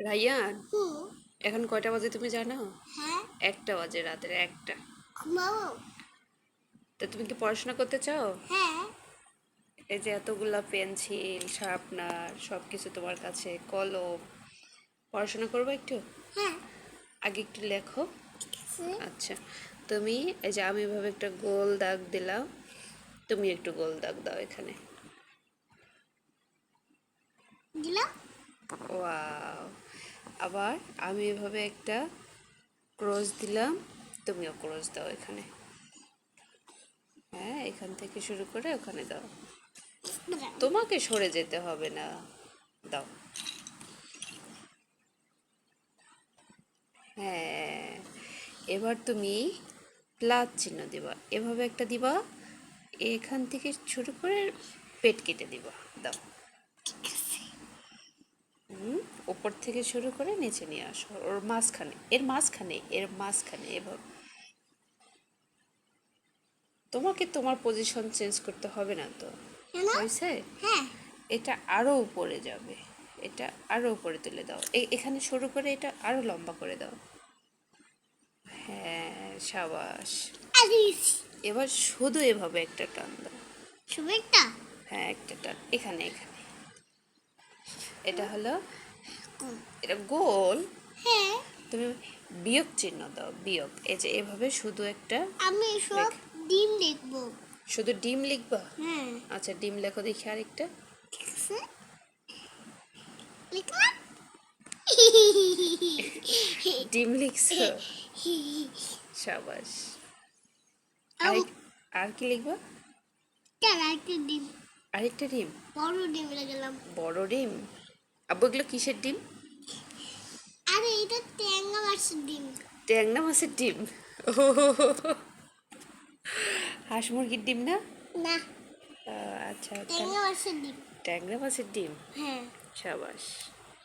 Ryan, হুম। এখন কয়টা বাজে তুমি জানো? হ্যাঁ। 1টা বাজে, রাতের 1টা। ঘুমাবো। তা তুমি কি পড়াশোনা করতে চাও? হ্যাঁ। এই যে এতগুলা পেন্সিল, শার্পনার, সব কিছু তোমার কাছে, কলম, পড়াশোনা করবো একটু? হ্যাঁ। আগে একটু লেখো। ঠিক আছে। আচ্ছা, তুমি এই যে আমি এভাবে একটা গোল দাগ দিলাম, তুমি একটু গোল দাগ দাও এখানে। দিলাম। ওয়াও। আবার আমি এভাবে একটা ক্রস দিলাম, তুমিও ক্রস দাও এখানে। হ্যাঁ, এখান থেকে শুরু করে ওখানে দাও। দিলাম। তোমাকে সরে যেতে হবে না। দাও। হ্যাঁ, এবার তুমি প্লাস চিহ্ন দিবা, এভাবে একটা দিবা, এখান থেকে শুরু করে পেট কেটে দিবা। দাও। ঠিক আছে। উপর থেকে শুরু করে নিচে নিয়ে আসো, ওর মাঝখানে, এর মাঝখানে এভাবে। তোমাকে তোমার পজিশন চেঞ্জ করতে হবে না তো। কেন? হয়েছে? হ্যাঁ। এটা আরো উপরে যাবে, এটা আরো উপরে তুলে দাও, এখানে শুরু করে এটা আরো লম্বা করে দাও। হ্যাঁ, সাবাস। আলিস। এবার শুধু এভাবে একটা টান দাও। শুভেচ্ছা। হ্যাঁ, একটা টান এখানে এখানে। এটা হলো, এটা গোল। হ্যাঁ। তুমি বিয়োগ চিহ্ন দাও, বিয়োগ। এই যে এভাবে শুধু একটা আমি সব লেখ। ডিম দেখবো। শুধু ডিম লিখবা? হ্যাঁ। আচ্ছা, ডিম লেখো দেখি আরেকটা। ঠিক আছে। লিখলাম। ডিম লিখছো? সাবাস। আরেক, আর কি লিখবা? কেন একটা ডিম? আরেকটা ডিম? বড় ডিম লাগালাম। বড় ডিম? আব্বু এগুলো কিসের ডিম? আরে এটা ট্যাংরা মাছের ডিম। ট্যাংরা মাছের ডিম? ও, হাঁস মুরগির ডিম না? না, আচ্ছা, ট্যাংরা মাছের ডিম। ট্যাংরা মাছের ডিম। হ্যাঁ। সাবাস।